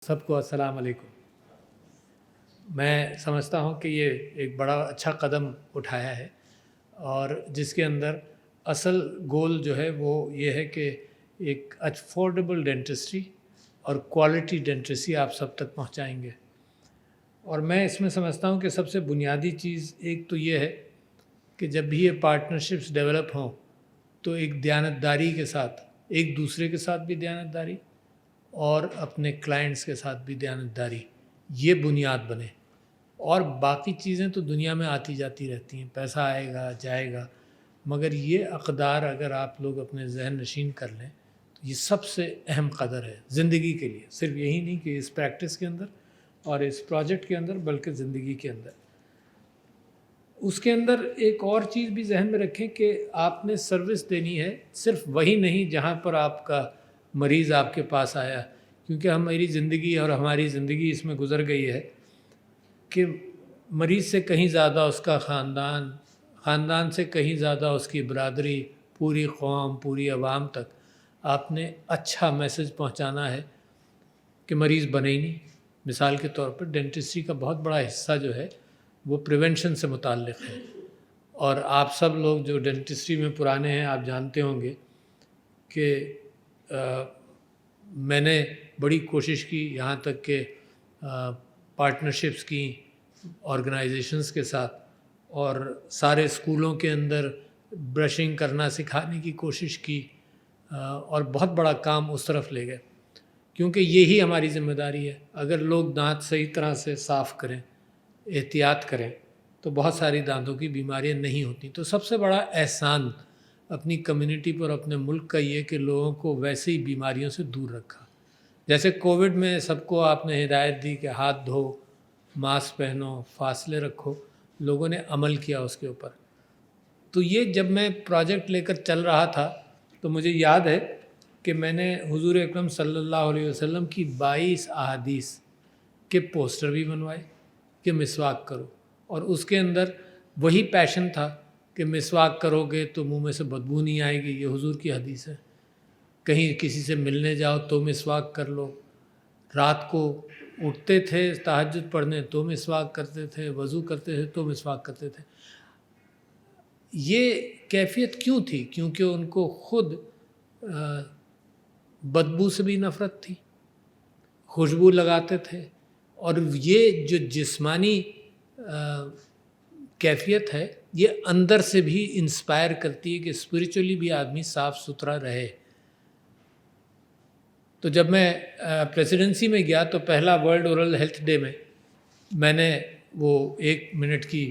سب کو السلام علیکم۔ میں سمجھتا ہوں کہ یہ ایک بڑا اچھا قدم اٹھایا ہے اور جس کے اندر اصل گول جو ہے وہ یہ ہے کہ ایک افورڈیبل ڈینٹسٹری اور کوالٹی ڈینٹسٹری آپ سب تک پہنچائیں گے۔ اور میں اس میں سمجھتا ہوں کہ سب سے بنیادی چیز ایک تو یہ ہے کہ جب بھی یہ پارٹنرشپس ڈیولپ ہوں تو ایک دیانتداری کے ساتھ، ایک دوسرے کے ساتھ بھی دیانتداری اور اپنے کلائنٹس کے ساتھ بھی دیانتداری، یہ بنیاد بنے۔ اور باقی چیزیں تو دنیا میں آتی جاتی رہتی ہیں، پیسہ آئے گا جائے گا، مگر یہ اقدار اگر آپ لوگ اپنے ذہن نشین کر لیں تو یہ سب سے اہم قدر ہے زندگی کے لیے، صرف یہی نہیں کہ اس پریکٹس کے اندر اور اس پروجیکٹ کے اندر بلکہ زندگی کے اندر۔ اس کے اندر ایک اور چیز بھی ذہن میں رکھیں کہ آپ نے سروس دینی ہے، صرف وہی نہیں جہاں پر آپ کا مریض آپ کے پاس آیا، کیونکہ ہماری زندگی اور ہماری زندگی اس میں گزر گئی ہے کہ مریض سے کہیں زیادہ اس کا خاندان، خاندان سے کہیں زیادہ اس کی برادری، پوری قوم، پوری عوام تک آپ نے اچھا میسج پہنچانا ہے کہ مریض بنے ہی نہیں۔ مثال کے طور پر ڈینٹسٹری کا بہت بڑا حصہ جو ہے وہ پریونشن سے متعلق ہے، اور آپ سب لوگ جو ڈینٹسٹری میں پرانے ہیں آپ جانتے ہوں گے کہ میں نے بڑی کوشش کی، یہاں تک کہ پارٹنرشپس کی آرگنائزیشنز کے ساتھ، اور سارے اسکولوں کے اندر برشنگ کرنا سکھانے کی کوشش کی، اور بہت بڑا کام اس طرف لے گئے، کیونکہ یہی ہماری ذمہ داری ہے۔ اگر لوگ دانت صحیح طرح سے صاف کریں، احتیاط کریں، تو بہت ساری دانتوں کی بیماریاں نہیں ہوتی۔ تو سب سے بڑا احسان اپنی کمیونٹی پر، اپنے ملک کا یہ کہ لوگوں کو ویسے ہی بیماریوں سے دور رکھا۔ جیسے کووڈ میں سب کو آپ نے ہدایت دی کہ ہاتھ دھو، ماسک پہنو، فاصلے رکھو، لوگوں نے عمل کیا اس کے اوپر۔ تو یہ جب میں پروجیکٹ لے کر چل رہا تھا تو مجھے یاد ہے کہ میں نے حضور اکرم صلی اللہ علیہ وسلم کی 22 احادیث کے پوسٹر بھی بنوائے کہ مسواک کرو، اور اس کے اندر وہی پیشن تھا کہ مسواک کرو گے تو منہ میں سے بدبو نہیں آئے گی، یہ حضور کی حدیث ہے۔ کہیں کسی سے ملنے جاؤ تو مسواک کر لو، رات کو اٹھتے تھے تہجد پڑھنے تو مسواک کرتے تھے، وضو کرتے تھے تو مسواک کرتے تھے۔ یہ کیفیت کیوں تھی؟ کیونکہ ان کو خود بدبو سے بھی نفرت تھی، خوشبو لگاتے تھے، اور یہ جو جسمانی کیفیت ہے یہ اندر سے بھی انسپائر کرتی ہے کہ اسپریچولی بھی آدمی صاف ستھرا رہے۔ تو جب میں پریسیڈنسی میں گیا تو پہلا ورلڈ اورل ہیلتھ ڈے میں نے وہ 1 منٹ کی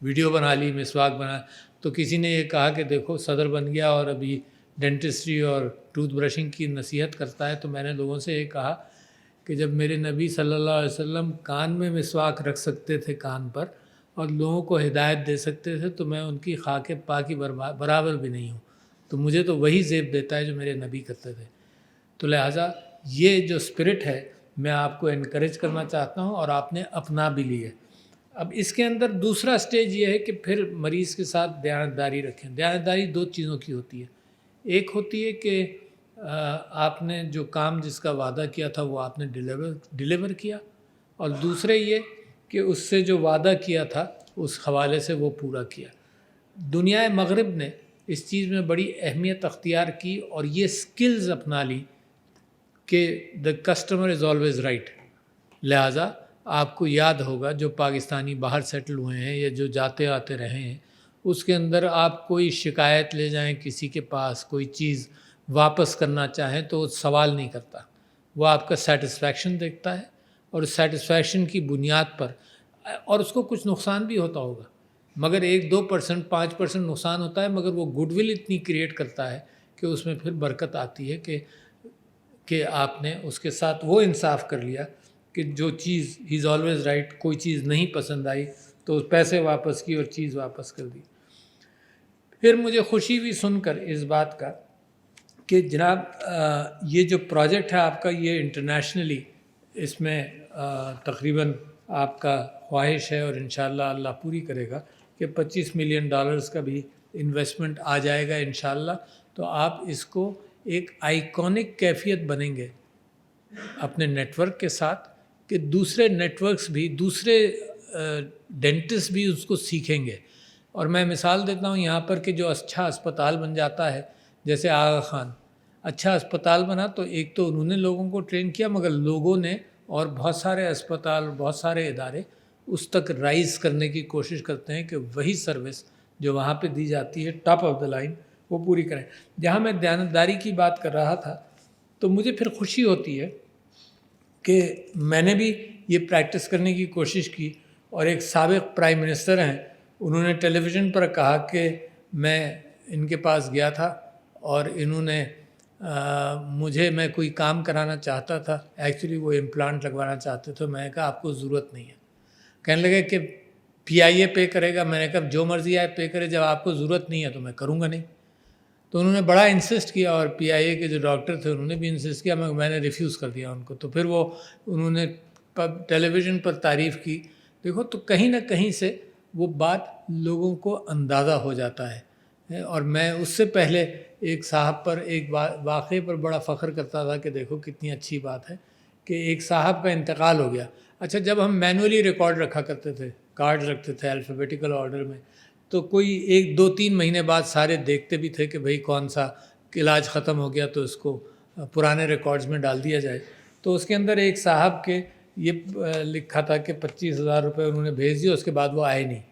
ویڈیو بنا لی، مسواک بنا، تو کسی نے یہ کہا کہ دیکھو صدر بن گیا اور ابھی ڈینٹسٹری اور ٹوتھ برشنگ کی نصیحت کرتا ہے۔ تو میں نے لوگوں سے یہ کہا کہ جب میرے نبی صلی اللہ علیہ وسلم کان میں مسواک رکھ سکتے تھے کان پر اور لوگوں کو ہدایت دے سکتے تھے، تو میں ان کی خاک پا کی برابر بھی نہیں ہوں۔ تو مجھے تو وہی زیب دیتا ہے جو میرے نبی کرتے تھے۔ تو لہٰذا یہ جو اسپرٹ ہے میں آپ کو انکریج کرنا چاہتا ہوں، اور آپ نے اپنا بھی لی ہے۔ اب اس کے اندر دوسرا سٹیج یہ ہے کہ پھر مریض کے ساتھ دیانتداری رکھیں۔ دیانتداری 2 چیزوں کی ہوتی ہے، ایک ہوتی ہے کہ آپ نے جو کام جس کا وعدہ کیا تھا وہ آپ نے ڈیلیور کیا، اور دوسرے یہ کہ اس سے جو وعدہ کیا تھا اس حوالے سے وہ پورا کیا۔ دنیا مغرب نے اس چیز میں بڑی اہمیت اختیار کی اور یہ سکلز اپنا لی کہ the customer is always right۔ لہٰذا آپ کو یاد ہوگا جو پاکستانی باہر سیٹل ہوئے ہیں یا جو جاتے آتے رہے ہیں، اس کے اندر آپ کوئی شکایت لے جائیں کسی کے پاس، کوئی چیز واپس کرنا چاہیں تو وہ سوال نہیں کرتا، وہ آپ کا سیٹسفیکشن دیکھتا ہے، اور اس سیٹسفیکشن کی بنیاد پر، اور اس کو کچھ نقصان بھی ہوتا ہوگا مگر 1-2%، 5% نقصان ہوتا ہے، مگر وہ گڈ ول اتنی کریٹ کرتا ہے کہ اس میں پھر برکت آتی ہے کہ آپ نے اس کے ساتھ وہ انصاف کر لیا کہ جو چیز ہی از آلویز رائٹ، کوئی چیز نہیں پسند آئی تو پیسے واپس کی اور چیز واپس کر دی۔ پھر مجھے خوشی بھی سن کر اس بات کا کہ جناب یہ جو پروجیکٹ ہے آپ کا یہ انٹرنیشنلی اس میں تقریباً آپ کا خواہش ہے، اور انشاءاللہ اللہ پوری کرے گا کہ $25 ملین کا بھی انویسٹمنٹ آ جائے گا انشاءاللہ۔ تو آپ اس کو ایک آئیکونک کیفیت بنیں گے اپنے نیٹ ورک کے ساتھ کہ دوسرے نیٹ ورکس بھی، دوسرے ڈینٹسٹ بھی اس کو سیکھیں گے. اور میں مثال دیتا ہوں یہاں پر کہ جو اچھا اسپتال بن جاتا ہے، جیسے آغا خان اچھا اسپتال بنا، تو ایک تو انہوں نے لوگوں کو ٹرین کیا، مگر لوگوں نے اور بہت سارے اسپتال، بہت سارے ادارے اس تک رائز کرنے کی کوشش کرتے ہیں کہ وہی سروس جو وہاں پہ دی جاتی ہے ٹاپ آف دا لائن وہ پوری کریں. جہاں میں دیانتداری کی بات کر رہا تھا تو مجھے پھر خوشی ہوتی ہے کہ میں نے بھی یہ پریکٹس کرنے کی کوشش کی. اور ایک سابق پرائم منسٹر ہیں، انہوں نے ٹیلی ویژن پر کہا کہ میں ان کے پاس گیا تھا اور انہوں نے میں کوئی کام کرانا چاہتا تھا، ایکچولی وہ امپلانٹ لگوانا چاہتے تھے. میں نے کہا آپ کو ضرورت نہیں ہے. کہنے لگے کہ پی آئی اے پے کرے گا. میں نے کہا جو مرضی آئے پے کرے، جب آپ کو ضرورت نہیں ہے تو میں کروں گا نہیں. تو انہوں نے بڑا انسسٹ کیا اور پی آئی اے کے جو ڈاکٹر تھے انہوں نے بھی انسسٹ کیا، میں نے ریفیوز کر دیا ان کو. تو پھر انہوں نے ٹیلی ویژن پر تعریف کی. دیکھو تو کہیں نہ کہیں سے وہ بات لوگوں کو اندازہ ہو جاتا ہے. اور میں اس سے پہلے ایک صاحب پر ایک واقعے پر بڑا فخر کرتا تھا کہ دیکھو کتنی اچھی بات ہے کہ ایک صاحب کا انتقال ہو گیا. اچھا، جب ہم مینولی ریکارڈ رکھا کرتے تھے، کارڈ رکھتے تھے الفابیٹیکل آرڈر میں، تو کوئی 1-2-3 مہینے بعد سارے دیکھتے بھی تھے کہ بھئی کون سا علاج ختم ہو گیا تو اس کو پرانے ریکارڈز میں ڈال دیا جائے. تو اس کے اندر ایک صاحب کے یہ لکھا تھا کہ 25,000 روپے انہوں نے بھیج دیا، اس کے بعد وہ آئے نہیں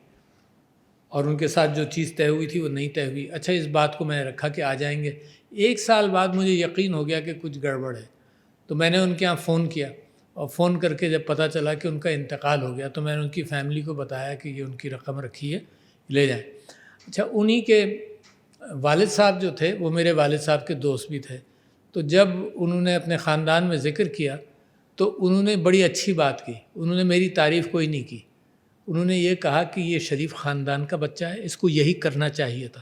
اور ان کے ساتھ جو چیز طے ہوئی تھی وہ نہیں طے ہوئی. اچھا، اس بات کو میں نے رکھا کہ آ جائیں گے. 1 سال بعد مجھے یقین ہو گیا کہ کچھ گڑبڑ ہے. تو میں نے ان کے یہاں فون کیا اور فون کر کے جب پتہ چلا کہ ان کا انتقال ہو گیا تو میں نے ان کی فیملی کو بتایا کہ یہ ان کی رقم رکھی ہے، لے جائیں. اچھا، انہی کے والد صاحب جو تھے وہ میرے والد صاحب کے دوست بھی تھے. تو جب انہوں نے اپنے خاندان میں ذکر کیا تو انہوں نے بڑی اچھی بات کی. انہوں نے میری تعریف کوئی نہیں کی. انہوں نے یہ کہا کہ یہ شریف خاندان کا بچہ ہے، اس کو یہی کرنا چاہیے تھا.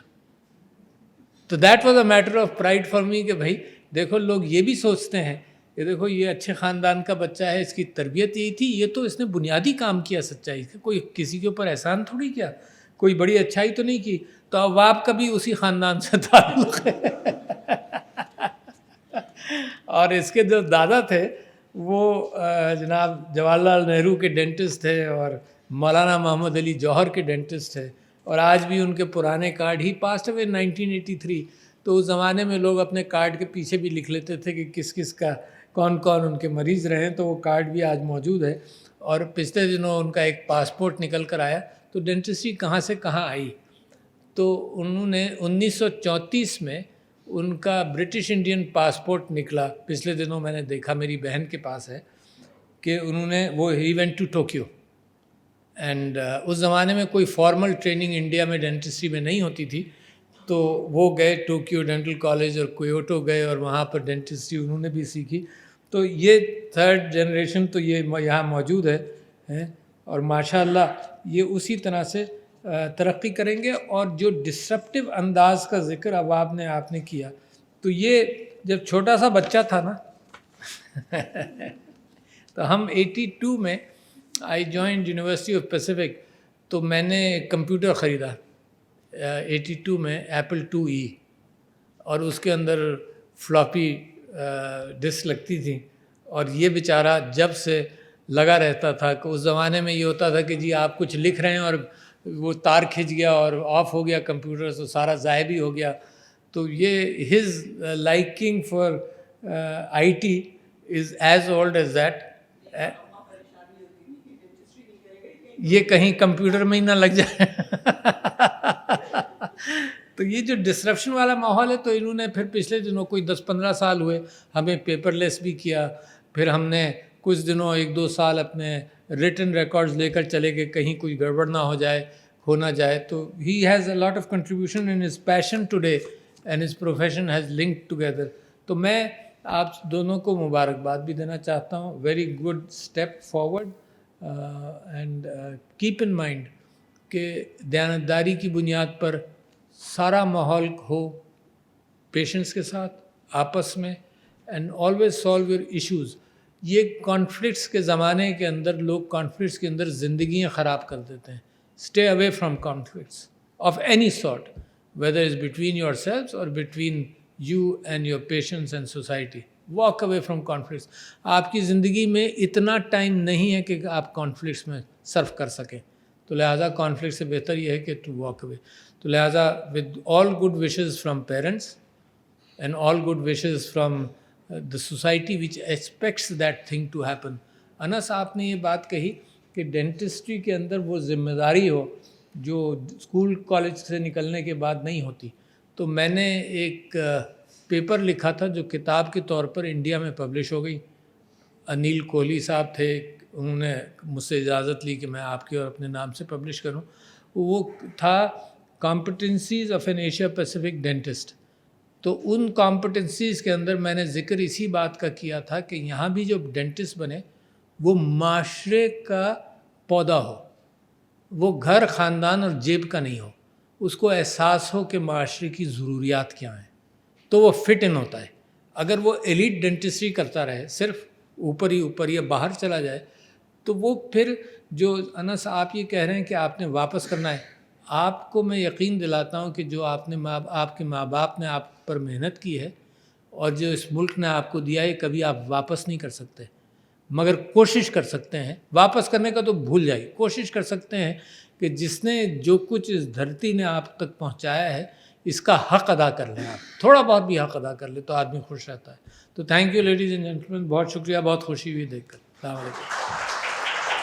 تو that was a matter of pride for me کہ بھائی دیکھو لوگ یہ بھی سوچتے ہیں کہ دیکھو یہ اچھے خاندان کا بچہ ہے، اس کی تربیت یہی تھی، یہ تو اس نے بنیادی کام کیا سچائی سے، کوئی کسی کے اوپر احسان تھوڑی کیا، کوئی بڑی اچھائی تو نہیں کی. تو اب آپ کا بھی اسی خاندان سے تعلق ہے. اور اس کے جو دادا تھے وہ جناب جواہر لال نہرو کے ڈینٹسٹ تھے اور مولانا محمد علی جوہر کے ڈینٹسٹ تھے. اور آج بھی ان کے پرانے کارڈ، ہی پاسڈ اوے 1983. تو اس زمانے میں لوگ اپنے کارڈ کے پیچھے بھی لکھ لیتے تھے کہ کس کس کا کون کون ان کے مریض رہے ہیں. تو وہ کارڈ بھی آج موجود ہے. اور پچھلے دنوں ان کا ایک پاسپورٹ نکل کر آیا. تو ڈینٹسٹری کہاں سے کہاں آئی. تو انہوں نے 1934 میں ان کا برٹش انڈین پاسپورٹ نکلا. پچھلے دنوں میں نے دیکھا، میری بہن کے پاس ہے، کہ انہوں نے ہی وینٹ ٹو ٹوکیو. اینڈ اس زمانے میں کوئی فارمل ٹریننگ انڈیا میں ڈینٹسٹری میں نہیں ہوتی تھی. تو وہ گئے ٹوکیو ڈینٹل کالج اور کویوٹو گئے اور وہاں پر ڈینٹسٹری انہوں نے بھی سیکھی. تو یہ 3rd جنریشن تو یہ یہاں موجود ہے اور ماشاء اللہ یہ اسی طرح سے ترقی کریں گے. اور جو ڈسرپٹیو انداز کا ذکر اب آپ نے کیا، تو یہ جب چھوٹا سا بچہ تھا نا تو ہم 82 میں I joined university of Pacific. تو میں نے کمپیوٹر خریدا 82 میں، ایپل 2E، اور اس کے اندر فلاپی ڈسک لگتی تھی. اور یہ بیچارہ جب سے لگا رہتا تھا کہ اس زمانے میں یہ ہوتا تھا کہ جی آپ کچھ لکھ رہے ہیں اور وہ تار کھنچ گیا اور آف ہو گیا کمپیوٹر، تو سارا ضائع بھی ہو گیا. تو یہ his liking for I T is as old as that. یہ کہیں کمپیوٹر میں ہی نہ لگ جائے. تو یہ جو ڈسرپشن والا ماحول ہے، تو انہوں نے پھر پچھلے دنوں کوئی 10-15 سال ہوئے ہمیں پیپر لیس بھی کیا. پھر ہم نے کچھ دنوں 1-2 سال اپنے ریٹن ریکارڈز لے کر چلے کہ کہیں کوئی گڑبڑ نہ ہو جائے، ہو نہ جائے. تو he has a lot of contribution in his passion today and his profession has linked together. تو میں آپ دونوں کو مبارکباد بھی دینا چاہتا ہوں. Very good step forward. And keep in mind کہ دیانتداری کی بنیاد پر سارا ماحول ہو پیشنس کے ساتھ آپس میں، and always solve your issues. یہ کانفلکٹس کے زمانے کے اندر لوگ کانفلکٹس کے اندر زندگیاں خراب کر دیتے ہیں. Stay away from conflicts of any sort, whether it's between yourselves or between you and your patients and society. walk away from conflicts. آپ کی زندگی میں اتنا ٹائم نہیں ہے کہ آپ کانفلکٹس میں صرف کر سکیں, تو لہٰذا کانفلکٹ سے بہتر یہ ہے کہ to walk away. تو لہٰذا with all good wishes from parents and all good wishes from the society which expects that thing to happen. انس آپ نے یہ بات کہی کہ ڈینٹسٹری کے اندر وہ ذمہ داری ہو جو اسکول کالج سے نکلنے کے بعد نہیں ہوتی. تو میں نے ایک پیپر لکھا تھا جو کتاب کے طور پر انڈیا میں پبلش ہو گئی. انیل کوہلی صاحب تھے, انہوں نے مجھ سے اجازت لی کہ میں آپ کے اور اپنے نام سے پبلش کروں. وہ تھا competencies of an Asia Pacific dentist. تو ان کمپٹنسیز کے اندر میں نے ذکر اسی بات کا کیا تھا کہ یہاں بھی جو ڈینٹسٹ بنے وہ معاشرے کا پودا ہو, وہ گھر خاندان اور جیب کا نہیں ہو. اس کو احساس ہو کہ معاشرے کی ضروریات کیا ہیں, تو وہ فٹ ان ہوتا ہے. اگر وہ ایلیٹ ڈینٹسٹری کرتا رہے, صرف اوپر ہی اوپر یا باہر چلا جائے, تو وہ پھر جو انس آپ یہ کہہ رہے ہیں کہ آپ نے واپس کرنا ہے, آپ کو میں یقین دلاتا ہوں کہ جو آپ کے ماں باپ نے آپ پر محنت کی ہے اور جو اس ملک نے آپ کو دیا ہے, کبھی آپ واپس نہیں کر سکتے, مگر کوشش کر سکتے ہیں. واپس کرنے کا تو بھول جائیے, کوشش کر سکتے ہیں کہ جس نے جو کچھ اس دھرتی نے آپ تک پہنچایا ہے اس کا حق ادا کر لیں. آپ تھوڑا بہت بھی حق ادا کر لیں تو آدمی خوش رہتا ہے. تو thank you ladies and gentlemen, بہت شکریہ, بہت خوشی ہوئی دیکھ کر. السلام علیکم.